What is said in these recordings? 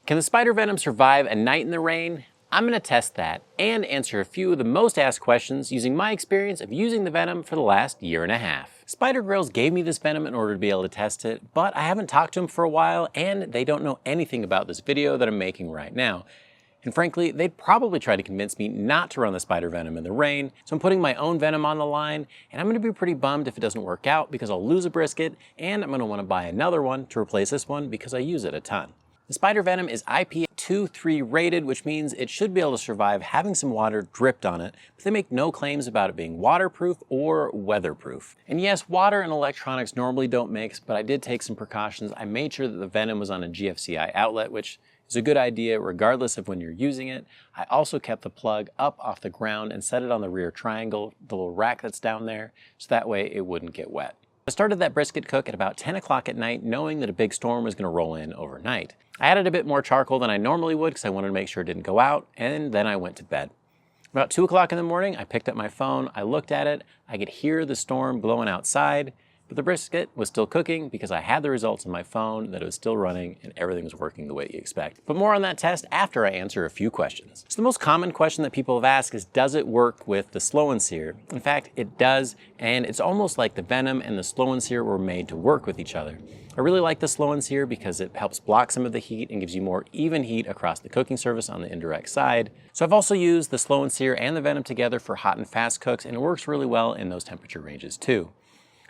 Can the Spider Venom survive a night in the rain? I'm going to test that and answer a few of the most asked questions using my experience of using the Venom for the last year and a half. Spider Grills gave me this Venom in order to be able to test it, but I haven't talked to them for a while and they don't know anything about this video that I'm making right now. And frankly, they'd probably try to convince me not to run the Spider Venom in the rain, so I'm putting my own Venom on the line, and I'm going to be pretty bummed if it doesn't work out because I'll lose a brisket, and I'm going to want to buy another one to replace this one because I use it a ton. The Spider Venom is IP23 rated, which means it should be able to survive having some water dripped on it, but they make no claims about it being waterproof or weatherproof. And yes, water and electronics normally don't mix, but I did take some precautions. I made sure that the Venom was on a GFCI outlet, which is a good idea regardless of when you're using it. I also kept the plug up off the ground and set it on the rear triangle, the little rack that's down there, so that way it wouldn't get wet. I started that brisket cook at about 10 o'clock at night, knowing that a big storm was going to roll in overnight. I added a bit more charcoal than I normally would because I wanted to make sure it didn't go out, and then I went to bed. About 2 o'clock in the morning, I picked up my phone, I looked at it, I could hear the storm blowing outside, but the brisket was still cooking because I had the results on my phone that it was still running and everything was working the way you expect. But more on that test after I answer a few questions. So the most common question that people have asked is, does it work with the Slow N Sear? In fact, it does, and it's almost like the Venom and the Slow N Sear were made to work with each other. I really like the Slow N Sear because it helps block some of the heat and gives you more even heat across the cooking surface on the indirect side. So I've also used the Slow N Sear and the Venom together for hot and fast cooks, and it works really well in those temperature ranges too.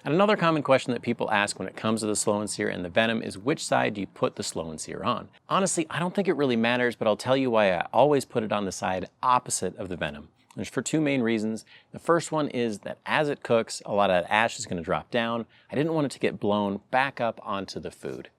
And another common question that people ask when it comes to the Slow N Sear and the Venom is, which side do you put the Slow N Sear on? Honestly, I don't think it really matters, but I'll tell you why I always put it on the side opposite of the Venom. There's for two main reasons. The first one is that as it cooks, a lot of that ash is going to drop down. I didn't want it to get blown back up onto the food.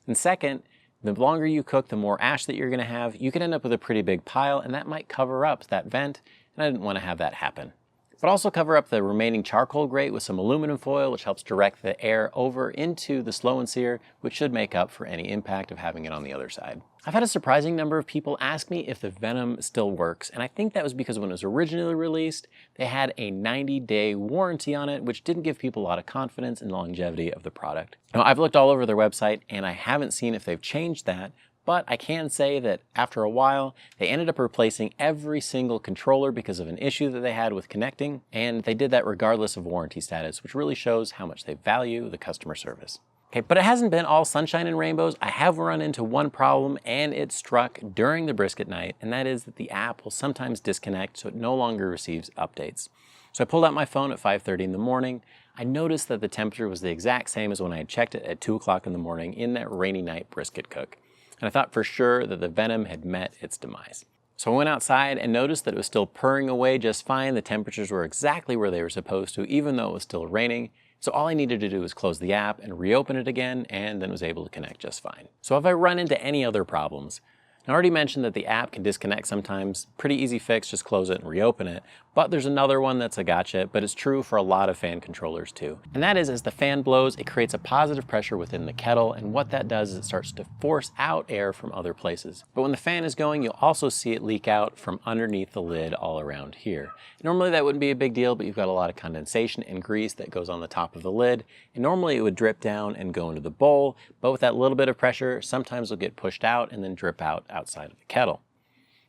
And second, the longer you cook, the more ash that you're going to have. You can end up with a pretty big pile, and that might cover up that vent, and I didn't want to have that happen. But also cover up the remaining charcoal grate with some aluminum foil, which helps direct the air over into the Slow N Sear, which should make up for any impact of having it on the other side. I've had a surprising number of people ask me if the Venom still works, and I think that was because when it was originally released, they had a 90-day warranty on it, which didn't give people a lot of confidence in the longevity of the product. Now, I've looked all over their website, and I haven't seen if they've changed that, but I can say that after a while, they ended up replacing every single controller because of an issue that they had with connecting, and they did that regardless of warranty status, which really shows how much they value the customer service. Okay, but it hasn't been all sunshine and rainbows. I have run into one problem, and it struck during the brisket night, and that is that the app will sometimes disconnect, so it no longer receives updates. So I pulled out my phone at 5:30 in the morning. I noticed that the temperature was the exact same as when I had checked it at 2 o'clock in the morning in that rainy night brisket cook. And I thought for sure that the Venom had met its demise. So I went outside and noticed that it was still purring away just fine. The temperatures were exactly where they were supposed to, even though it was still raining. So all I needed to do was close the app and reopen it again, and then was able to connect just fine. So have I run into any other problems? I already mentioned that the app can disconnect sometimes. Pretty easy fix, just close it and reopen it. But there's another one that's a gotcha, but it's true for a lot of fan controllers too. And that is, as the fan blows, it creates a positive pressure within the kettle, and what that does is it starts to force out air from other places. But when the fan is going, you'll also see it leak out from underneath the lid all around here. Normally that wouldn't be a big deal, but you've got a lot of condensation and grease that goes on the top of the lid, and normally it would drip down and go into the bowl, but with that little bit of pressure, sometimes it'll get pushed out and then drip out outside of the kettle.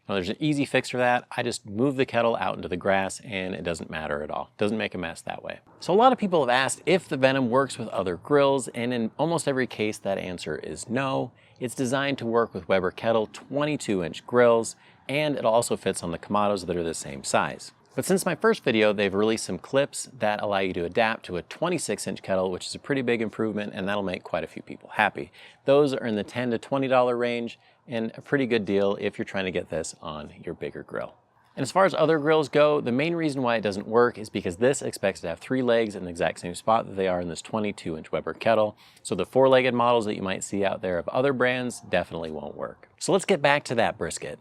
Now there's an easy fix for that. I just move the kettle out into the grass and it doesn't matter at all. It doesn't make a mess that way. So a lot of people have asked if the Venom works with other grills, and in almost every case that answer is no. It's designed to work with Weber Kettle 22-inch grills, and it also fits on the Kamados that are the same size. But since my first video, they've released some clips that allow you to adapt to a 26-inch kettle, which is a pretty big improvement, and that'll make quite a few people happy. Those are in the $10 to $20 range, and a pretty good deal if you're trying to get this on your bigger grill. And as far as other grills go, the main reason why it doesn't work is because this expects to have 3 legs in the exact same spot that they are in this 22-inch Weber kettle. So the 4-legged models that you might see out there of other brands definitely won't work. So let's get back to that brisket.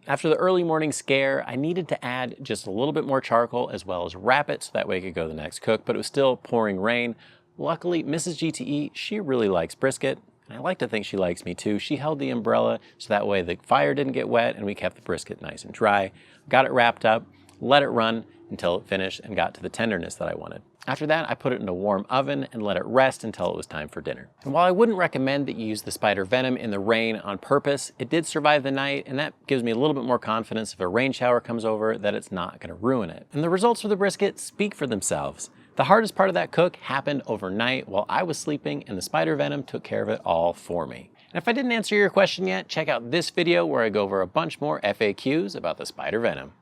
After the early morning scare, I needed to add just a little bit more charcoal as well as wrap it so that way it could go to the next cook, but it was still pouring rain. Luckily, Mrs. GTE, she really likes brisket, and I like to think she likes me too. She held the umbrella so that way the fire didn't get wet and we kept the brisket nice and dry. Got it wrapped up, let it run until it finished and got to the tenderness that I wanted. After that, I put it in a warm oven and let it rest until it was time for dinner. And while I wouldn't recommend that you use the Spider Venom in the rain on purpose, it did survive the night, and that gives me a little bit more confidence if a rain shower comes over that it's not gonna ruin it. And the results for the brisket speak for themselves. The hardest part of that cook happened overnight while I was sleeping, and the Spider Venom took care of it all for me. And if I didn't answer your question yet, check out this video where I go over a bunch more FAQs about the Spider Venom.